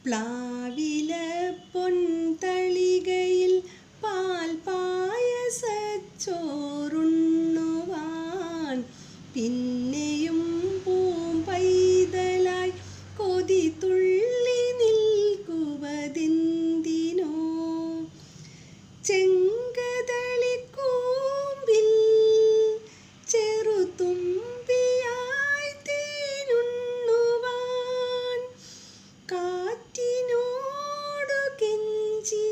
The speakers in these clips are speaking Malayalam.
പ്ലാവില പൊൻതളികയിൽ പാൽ പായസച്ചോറുണ്ണുവാൻ പിന്നെയും പൂമ്പൈതലായി കൊതി തുള്ളി നിൽക്കുവതെന്തിനോ? ചെങ്കതളിക്കൂമ്പിൽ ചെറുതുമ്പിയായി തേനുണ്ണുവാൻ കാറ്റിനോടു കെഞ്ചി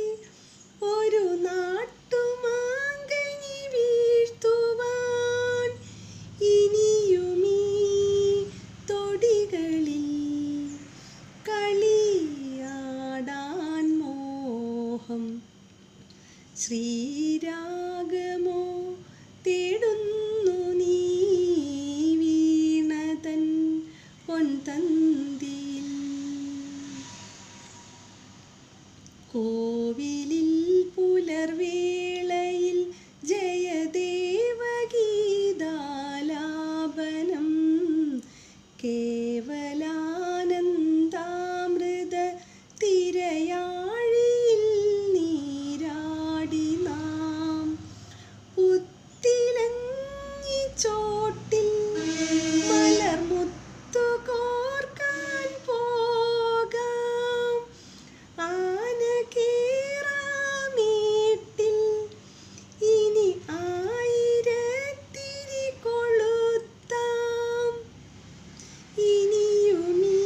ഒരു നാട്ടുമാങ്കനി വീഴ്ത്തുവാൻ ഇനിയുമീ തൊടികളിൽ കളിയാടാൻ മോഹം. ശ്രീരാഗമോ തേടുന്നു നീ വീണതൻ പൊൻതന്തിയിൽ. കോവിലിൽ പുലർവേളയിൽ ജയദേവഗീതാലാപനം കേവലാനന്ദാമൃത തിരയാഴിയിൽ നീരാടി നാം. പുത്തിലഞ്ഞി ചോട്ടിൽ മലർമുത്തു കോർക്കാൻ പോകാം. ആനകേറാമേട്ടിൽ ഇനി ആയിരത്തിരി കൊളുത്താം. ഇനിയുമീ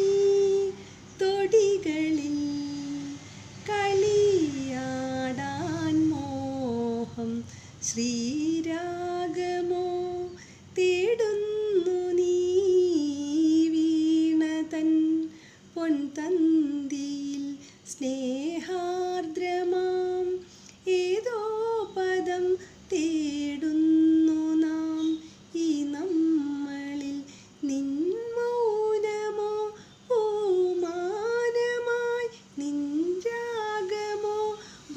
തൊടികളിൽ കളിയാടാൻ മോഹം. ശ്രീരാഗമോ തേടുന്നു നീ വീണതൻ പൊൻതന്തിയിൽ. സ്നേഹാർദ്രമാം ഏതോ പദം തേടുന്നു നാം ഈ നമ്മളിൽ. നിൻ മൗനമോ പൂമാനമായി, നിൻ രാഗമോ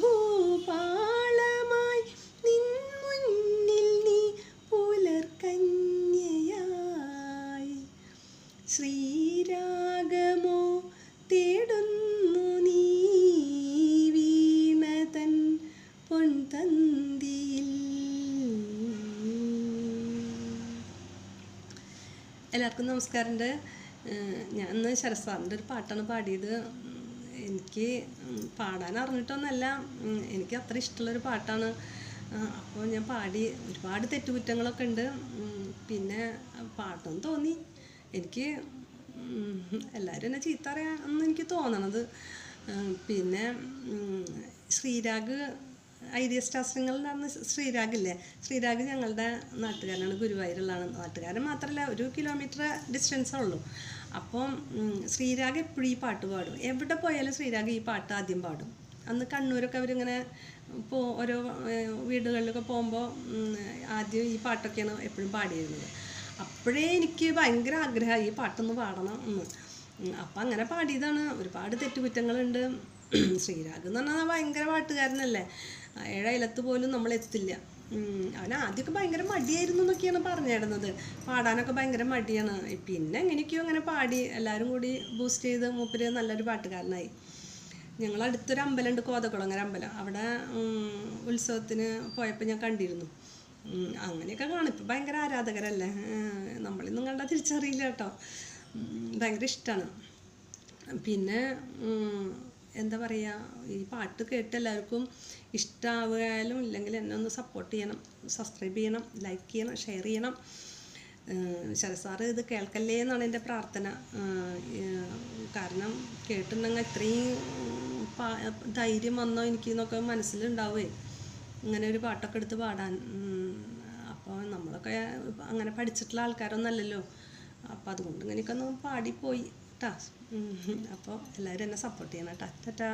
ഭൂപാളമായി, നിൻ മുന്നിൽ നീ പുലർകന്യയായി. ശ്രീരാഗമോ തേടുന്നു നീ വീണതൻ പൊൻതന്തിയിൽ. എല്ലാവർക്കും നമസ്കാരമുണ്ട്. ഞാൻ ഇന്ന് ശരത് സാറിൻ്റെ ഒരു പാട്ടാണ് പാടിയത്. എനിക്ക് പാടാൻ അറിഞ്ഞിട്ടൊന്നല്ല, എനിക്ക് അത്ര ഇഷ്ടമുള്ളൊരു പാട്ടാണ്. അപ്പോൾ ഞാൻ പാടി. ഒരുപാട് തെറ്റുകുറ്റങ്ങളൊക്കെ ഉണ്ട്. പിന്നെ പാട്ടെന്ന് തോന്നി. എനിക്ക് എല്ലാവരും എന്നെ ചീത്ത അറിയാമെന്ന് എനിക്ക് തോന്നണത്. പിന്നെ ശ്രീരാഗ് ഐഡിയ ശാസ്ത്രങ്ങളിൽ നടന്ന ശ്രീരാഗില്ലേ, ശ്രീരാഗ് ഞങ്ങളുടെ നാട്ടുകാരനാണ്, ഗുരുവായൂരുള്ളതാണ്. നാട്ടുകാരൻ മാത്രമല്ല, 1 കിലോമീറ്റർ ഡിസ്റ്റൻസേ ഉള്ളൂ. അപ്പം ശ്രീരാഗ് എപ്പോഴും ഈ പാട്ട് പാടും. എവിടെ പോയാലും ശ്രീരാഗ് ഈ പാട്ട് ആദ്യം പാടും. അന്ന് കണ്ണൂരൊക്കെ അവരിങ്ങനെ ഓരോ വീടുകളിലൊക്കെ പോകുമ്പോൾ ആദ്യം ഈ പാട്ടൊക്കെയാണ് എപ്പോഴും പാടിയിരുന്നത്. അപ്പോഴേ എനിക്ക് ഭയങ്കര ആഗ്രഹമായി ഈ പാട്ടൊന്ന് പാടണം എന്ന്. അപ്പം അങ്ങനെ പാടിയതാണ്. ഒരുപാട് തെറ്റുകുറ്റങ്ങളുണ്ട്. ശ്രീരാഗ് എന്ന് പറഞ്ഞാൽ ഭയങ്കര പാട്ടുകാരനല്ലേ, 7 അയലത്ത് പോലും നമ്മളെത്തില്ല. അവൻ ആദ്യമൊക്കെ ഭയങ്കര മടിയായിരുന്നു എന്നൊക്കെയാണ് പറഞ്ഞിടുന്നത്. പാടാനൊക്കെ ഭയങ്കര മടിയാണ്. പിന്നെ എങ്ങനെയൊക്കെയോ അങ്ങനെ പാടി എല്ലാവരും കൂടി ബൂസ്റ്റ് ചെയ്ത് മൂപ്പര് നല്ലൊരു പാട്ടുകാരനായി. ഞങ്ങളടുത്തൊരു അമ്പലമുണ്ട്, കോതകുളങ്ങര അമ്പലം. അവിടെ ഉത്സവത്തിന് പോയപ്പോൾ ഞാൻ കണ്ടിരുന്നു. അങ്ങനെയൊക്കെ കാണും. ഇപ്പം ഭയങ്കര ആരാധകരല്ലേ, നമ്മളിന്നും കണ്ടാൽ തിരിച്ചറിയില്ല കേട്ടോ. ഭയങ്കര ഇഷ്ടമാണ്. പിന്നെ എന്താ പറയുക, ഈ പാട്ട് കേട്ട് എല്ലാവർക്കും ഇഷ്ടമാവുകയാലും ഇല്ലെങ്കിൽ എന്നെ ഒന്ന് സപ്പോർട്ട് ചെയ്യണം, സബ്സ്ക്രൈബ് ചെയ്യണം, ലൈക്ക് ചെയ്യണം, ഷെയർ ചെയ്യണം. ശരത് സാറ് ഇത് കേൾക്കല്ലേ എന്നാണ് എൻ്റെ പ്രാർത്ഥന. കാരണം കേട്ടിട്ടുണ്ടെങ്കിൽ ഇത്രയും ധൈര്യം വന്നോ എനിക്ക് എന്നൊക്കെ മനസ്സിലുണ്ടാവേ, ഇങ്ങനെ ഒരു പാട്ടൊക്കെ എടുത്ത് പാടാൻ. അപ്പോൾ നമ്മളൊക്കെ അങ്ങനെ പഠിച്ചിട്ടുള്ള ആൾക്കാരൊന്നല്ലല്ലോ. അപ്പോൾ അതുകൊണ്ട് ഇങ്ങനെയൊക്കെ ഒന്ന് പാടിപ്പോയി കേട്ടോ. അപ്പോൾ എല്ലാവരും എന്നെ സപ്പോർട്ട് ചെയ്യണം കേട്ടോ. ടാറ്റാ.